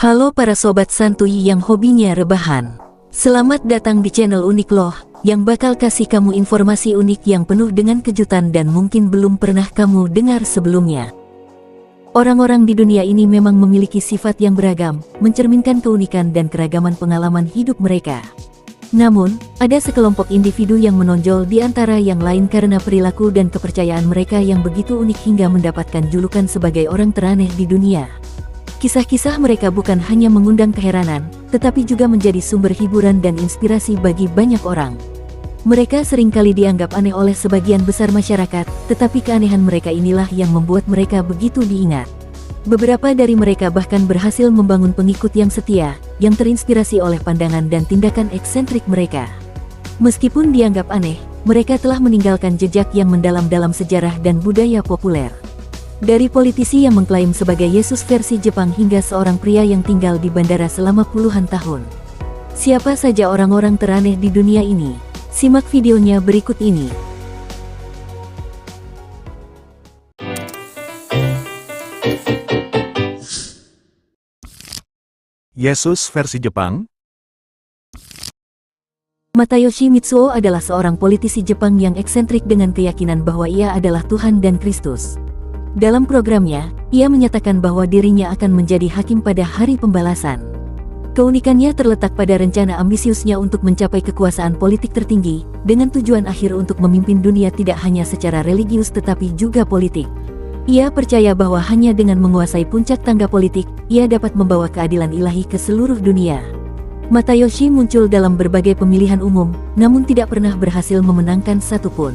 Halo para sobat santuy yang hobinya rebahan. Selamat datang di channel Unik Loh, yang bakal kasih kamu informasi unik yang penuh dengan kejutan dan mungkin belum pernah kamu dengar sebelumnya. Orang-orang di dunia ini memang memiliki sifat yang beragam, mencerminkan keunikan dan keragaman pengalaman hidup mereka. Namun, ada sekelompok individu yang menonjol di antara yang lain karena perilaku dan kepercayaan mereka yang begitu unik hingga mendapatkan julukan sebagai orang teraneh di dunia. Kisah-kisah mereka bukan hanya mengundang keheranan, tetapi juga menjadi sumber hiburan dan inspirasi bagi banyak orang. Mereka seringkali dianggap aneh oleh sebagian besar masyarakat, tetapi keanehan mereka inilah yang membuat mereka begitu diingat. Beberapa dari mereka bahkan berhasil membangun pengikut yang setia, yang terinspirasi oleh pandangan dan tindakan eksentrik mereka. Meskipun dianggap aneh, mereka telah meninggalkan jejak yang mendalam dalam sejarah dan budaya populer. Dari politisi yang mengklaim sebagai Yesus versi Jepang hingga seorang pria yang tinggal di bandara selama puluhan tahun. Siapa saja orang-orang teraneh di dunia ini? Simak videonya berikut ini. Yesus versi Jepang. Masayoshi Mitsuo adalah seorang politisi Jepang yang eksentrik dengan keyakinan bahwa ia adalah Tuhan dan Kristus. Dalam programnya, ia menyatakan bahwa dirinya akan menjadi hakim pada hari pembalasan. Keunikannya terletak pada rencana ambisiusnya untuk mencapai kekuasaan politik tertinggi, dengan tujuan akhir untuk memimpin dunia tidak hanya secara religius tetapi juga politik. Ia percaya bahwa hanya dengan menguasai puncak tangga politik, ia dapat membawa keadilan ilahi ke seluruh dunia. Masayoshi muncul dalam berbagai pemilihan umum, namun tidak pernah berhasil memenangkan satupun.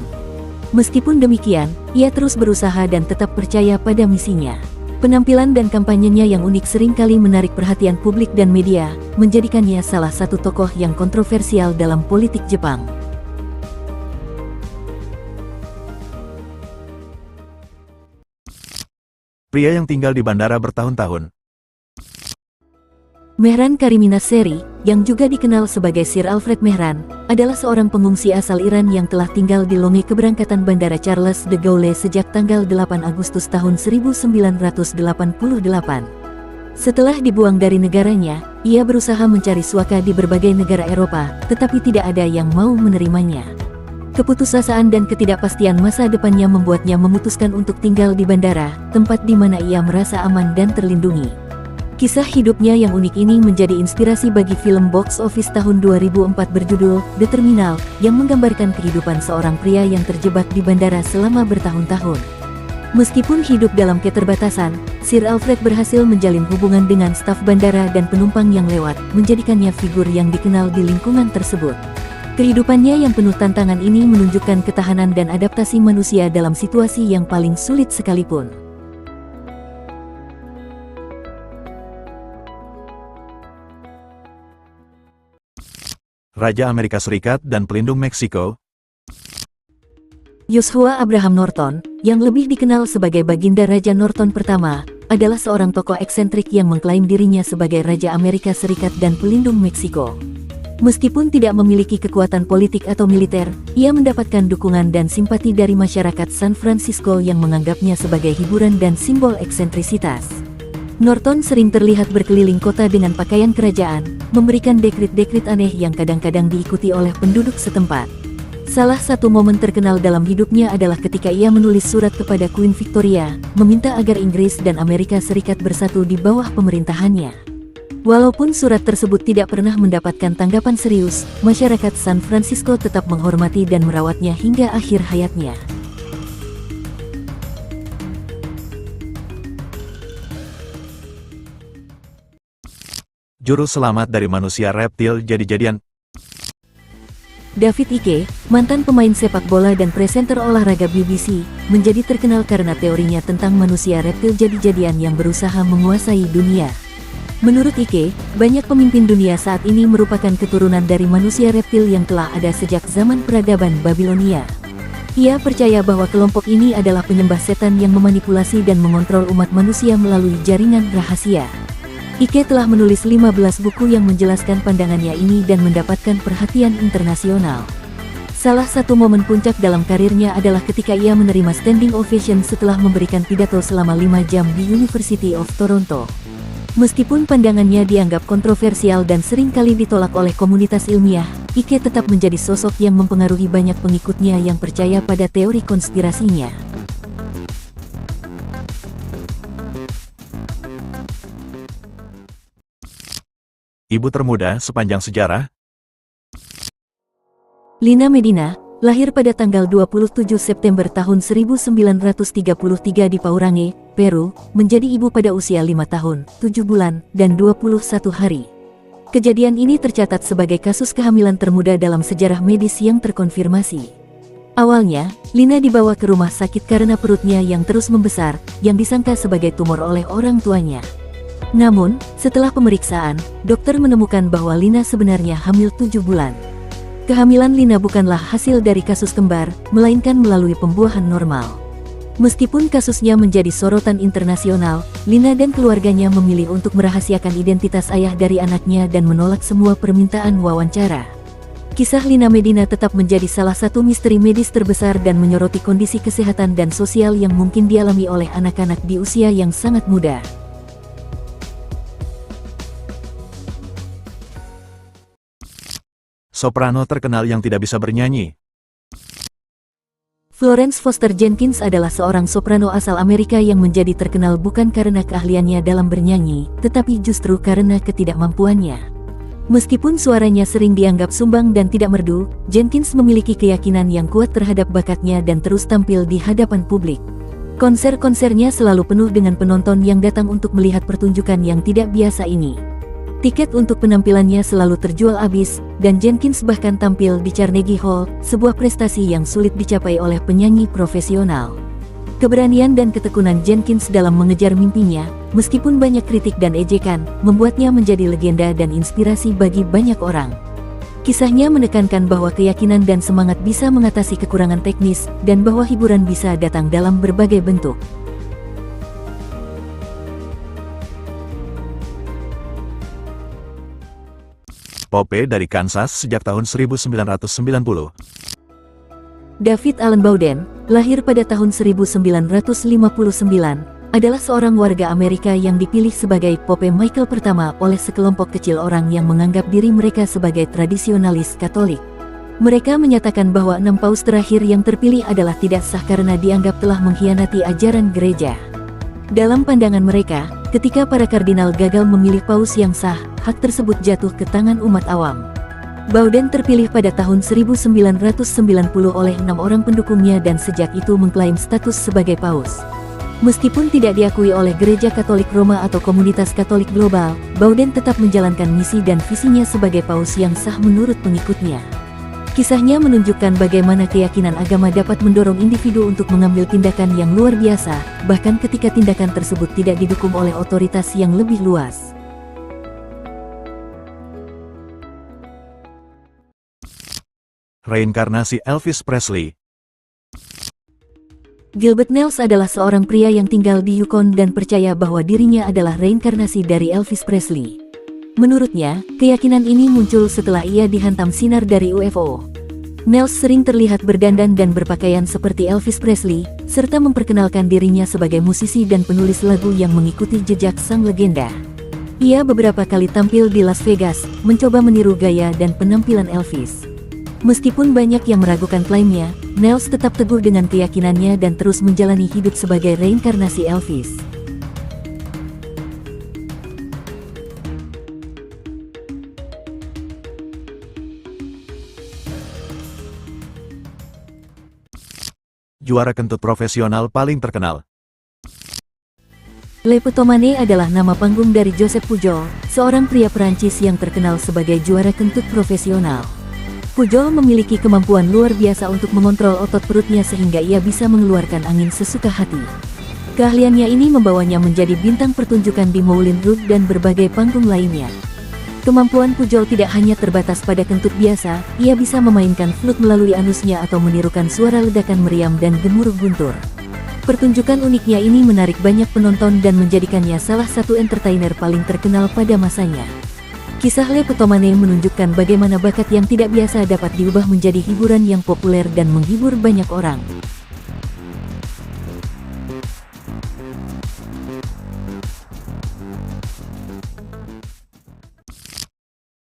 Meskipun demikian, ia terus berusaha dan tetap percaya pada misinya. Penampilan dan kampanyenya yang unik seringkali menarik perhatian publik dan media, menjadikannya salah satu tokoh yang kontroversial dalam politik Jepang. Pria yang tinggal di bandara bertahun-tahun. Mehran Kariminaseri, yang juga dikenal sebagai Sir Alfred Mehran, adalah seorang pengungsi asal Iran yang telah tinggal di lounge keberangkatan Bandara Charles de Gaulle sejak tanggal 8 Agustus tahun 1988. Setelah dibuang dari negaranya, ia berusaha mencari suaka di berbagai negara Eropa, tetapi tidak ada yang mau menerimanya. Keputusasaan dan ketidakpastian masa depannya membuatnya memutuskan untuk tinggal di bandara, tempat di mana ia merasa aman dan terlindungi. Kisah hidupnya yang unik ini menjadi inspirasi bagi film box office tahun 2004 berjudul The Terminal, yang menggambarkan kehidupan seorang pria yang terjebak di bandara selama bertahun-tahun. Meskipun hidup dalam keterbatasan, Sir Alfred berhasil menjalin hubungan dengan staf bandara dan penumpang yang lewat, menjadikannya figur yang dikenal di lingkungan tersebut. Kehidupannya yang penuh tantangan ini menunjukkan ketahanan dan adaptasi manusia dalam situasi yang paling sulit sekalipun. Raja Amerika Serikat dan pelindung Meksiko. Joshua Abraham Norton, yang lebih dikenal sebagai Baginda Raja Norton pertama, adalah seorang tokoh eksentrik yang mengklaim dirinya sebagai Raja Amerika Serikat dan pelindung Meksiko. Meskipun tidak memiliki kekuatan politik atau militer, ia mendapatkan dukungan dan simpati dari masyarakat San Francisco yang menganggapnya sebagai hiburan dan simbol eksentrisitas. Norton sering terlihat berkeliling kota dengan pakaian kerajaan, memberikan dekrit-dekrit aneh yang kadang-kadang diikuti oleh penduduk setempat. Salah satu momen terkenal dalam hidupnya adalah ketika ia menulis surat kepada Queen Victoria, meminta agar Inggris dan Amerika Serikat bersatu di bawah pemerintahannya. Walaupun surat tersebut tidak pernah mendapatkan tanggapan serius, masyarakat San Francisco tetap menghormati dan merawatnya hingga akhir hayatnya. Juru selamat dari manusia reptil jadi-jadian. David Icke, mantan pemain sepak bola dan presenter olahraga BBC, menjadi terkenal karena teorinya tentang manusia reptil jadi-jadian yang berusaha menguasai dunia. Menurut Icke, banyak pemimpin dunia saat ini merupakan keturunan dari manusia reptil yang telah ada sejak zaman peradaban Babilonia. Ia percaya bahwa kelompok ini adalah penyembah setan yang memanipulasi dan mengontrol umat manusia melalui jaringan rahasia. Icke telah menulis 15 buku yang menjelaskan pandangannya ini dan mendapatkan perhatian internasional. Salah satu momen puncak dalam karirnya adalah ketika ia menerima standing ovation setelah memberikan pidato selama 5 jam di University of Toronto. Meskipun pandangannya dianggap kontroversial dan sering kali ditolak oleh komunitas ilmiah, Ike tetap menjadi sosok yang mempengaruhi banyak pengikutnya yang percaya pada teori konspirasinya. Ibu termuda sepanjang sejarah. Lina Medina, lahir pada tanggal 27 September tahun 1933 di Paurange, Peru, menjadi ibu pada usia 5 tahun, 7 bulan, dan 21 hari. Kejadian ini tercatat sebagai kasus kehamilan termuda dalam sejarah medis yang terkonfirmasi. Awalnya, Lina dibawa ke rumah sakit karena perutnya yang terus membesar, yang disangka sebagai tumor oleh orang tuanya. Namun, setelah pemeriksaan, dokter menemukan bahwa Lina sebenarnya hamil 7 bulan. Kehamilan Lina bukanlah hasil dari kasus kembar, melainkan melalui pembuahan normal. Meskipun kasusnya menjadi sorotan internasional, Lina dan keluarganya memilih untuk merahasiakan identitas ayah dari anaknya dan menolak semua permintaan wawancara. Kisah Lina Medina tetap menjadi salah satu misteri medis terbesar dan menyoroti kondisi kesehatan dan sosial yang mungkin dialami oleh anak-anak di usia yang sangat muda. Soprano terkenal yang tidak bisa bernyanyi. Florence Foster Jenkins adalah seorang soprano asal Amerika yang menjadi terkenal bukan karena keahliannya dalam bernyanyi, tetapi justru karena ketidakmampuannya. Meskipun suaranya sering dianggap sumbang dan tidak merdu, Jenkins memiliki keyakinan yang kuat terhadap bakatnya dan terus tampil di hadapan publik. Konser-konsernya selalu penuh dengan penonton yang datang untuk melihat pertunjukan yang tidak biasa ini. Tiket untuk penampilannya selalu terjual habis, dan Jenkins bahkan tampil di Carnegie Hall, sebuah prestasi yang sulit dicapai oleh penyanyi profesional. Keberanian dan ketekunan Jenkins dalam mengejar mimpinya, meskipun banyak kritik dan ejekan, membuatnya menjadi legenda dan inspirasi bagi banyak orang. Kisahnya menekankan bahwa keyakinan dan semangat bisa mengatasi kekurangan teknis, dan bahwa hiburan bisa datang dalam berbagai bentuk. Pope dari Kansas sejak tahun 1990. David Allen Bowden, lahir pada tahun 1959, adalah seorang warga Amerika yang dipilih sebagai Pope Michael pertama oleh sekelompok kecil orang yang menganggap diri mereka sebagai tradisionalis Katolik. Mereka menyatakan bahwa 6 paus terakhir yang terpilih adalah tidak sah karena dianggap telah mengkhianati ajaran gereja. Dalam pandangan mereka, ketika para kardinal gagal memilih paus yang sah, hak tersebut jatuh ke tangan umat awam. Bowden terpilih pada tahun 1990 oleh 6 orang pendukungnya dan sejak itu mengklaim status sebagai paus. Meskipun tidak diakui oleh Gereja Katolik Roma atau komunitas Katolik global, Bowden tetap menjalankan misi dan visinya sebagai paus yang sah menurut pengikutnya. Kisahnya menunjukkan bagaimana keyakinan agama dapat mendorong individu untuk mengambil tindakan yang luar biasa, bahkan ketika tindakan tersebut tidak didukung oleh otoritas yang lebih luas. Reinkarnasi Elvis Presley. Gilbert Niles adalah seorang pria yang tinggal di Yukon dan percaya bahwa dirinya adalah reinkarnasi dari Elvis Presley. Menurutnya, keyakinan ini muncul setelah ia dihantam sinar dari UFO. Niles sering terlihat berdandan dan berpakaian seperti Elvis Presley, serta memperkenalkan dirinya sebagai musisi dan penulis lagu yang mengikuti jejak sang legenda. Ia beberapa kali tampil di Las Vegas, mencoba meniru gaya dan penampilan Elvis. Meskipun banyak yang meragukan klaimnya, Niles tetap teguh dengan keyakinannya dan terus menjalani hidup sebagai reinkarnasi Elvis. Juara kentut profesional paling terkenal. Le Petomane adalah nama panggung dari Joseph Pujol, seorang pria Perancis yang terkenal sebagai juara kentut profesional. Pujol memiliki kemampuan luar biasa untuk mengontrol otot perutnya sehingga ia bisa mengeluarkan angin sesuka hati. Keahliannya ini membawanya menjadi bintang pertunjukan di Moulin Rouge dan berbagai panggung lainnya. Kemampuan Pujol tidak hanya terbatas pada kentut biasa, ia bisa memainkan flute melalui anusnya atau menirukan suara ledakan meriam dan gemuruh guntur. Pertunjukan uniknya ini menarik banyak penonton dan menjadikannya salah satu entertainer paling terkenal pada masanya. Kisah Le Petomane menunjukkan bagaimana bakat yang tidak biasa dapat diubah menjadi hiburan yang populer dan menghibur banyak orang.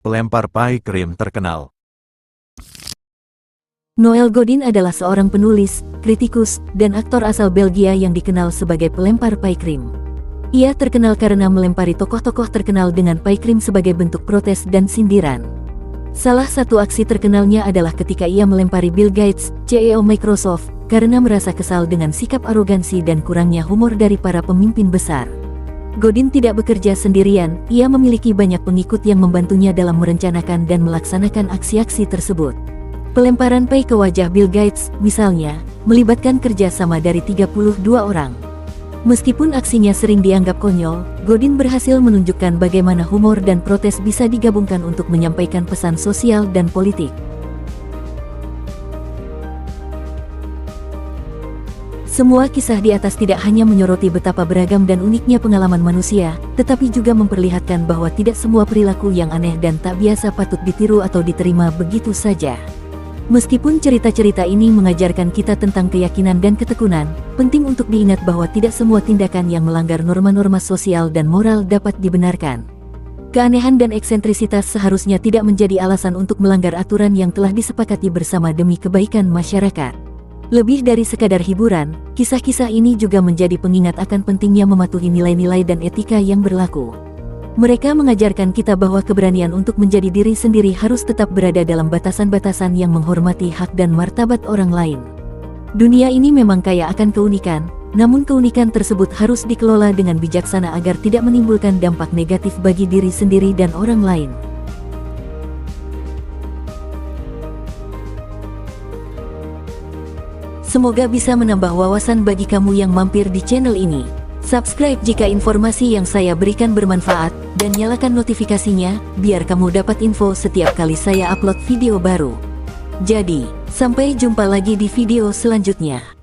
pelempar pai krim terkenal. Noel Godin adalah seorang penulis, kritikus, dan aktor asal Belgia yang dikenal sebagai pelempar pai krim. Ia terkenal karena melempari tokoh-tokoh terkenal dengan pai krim sebagai bentuk protes dan sindiran. Salah satu aksi terkenalnya adalah ketika ia melempari Bill Gates, CEO Microsoft, karena merasa kesal dengan sikap arogansi dan kurangnya humor dari para pemimpin besar. Godin tidak bekerja sendirian, ia memiliki banyak pengikut yang membantunya dalam merencanakan dan melaksanakan aksi-aksi tersebut. Pelemparan pai ke wajah Bill Gates, misalnya, melibatkan kerjasama dari 32 orang. Meskipun aksinya sering dianggap konyol, Godin berhasil menunjukkan bagaimana humor dan protes bisa digabungkan untuk menyampaikan pesan sosial dan politik. Semua kisah di atas tidak hanya menyoroti betapa beragam dan uniknya pengalaman manusia, tetapi juga memperlihatkan bahwa tidak semua perilaku yang aneh dan tak biasa patut ditiru atau diterima begitu saja. Meskipun cerita-cerita ini mengajarkan kita tentang keyakinan dan ketekunan, penting untuk diingat bahwa tidak semua tindakan yang melanggar norma-norma sosial dan moral dapat dibenarkan. Keanehan dan eksentrisitas seharusnya tidak menjadi alasan untuk melanggar aturan yang telah disepakati bersama demi kebaikan masyarakat. Lebih dari sekadar hiburan, kisah-kisah ini juga menjadi pengingat akan pentingnya mematuhi nilai-nilai dan etika yang berlaku. Mereka mengajarkan kita bahwa keberanian untuk menjadi diri sendiri harus tetap berada dalam batasan-batasan yang menghormati hak dan martabat orang lain. Dunia ini memang kaya akan keunikan, namun keunikan tersebut harus dikelola dengan bijaksana agar tidak menimbulkan dampak negatif bagi diri sendiri dan orang lain. Semoga bisa menambah wawasan bagi kamu yang mampir di channel ini. Subscribe jika informasi yang saya berikan bermanfaat, dan nyalakan notifikasinya, biar kamu dapat info setiap kali saya upload video baru. Jadi, sampai jumpa lagi di video selanjutnya.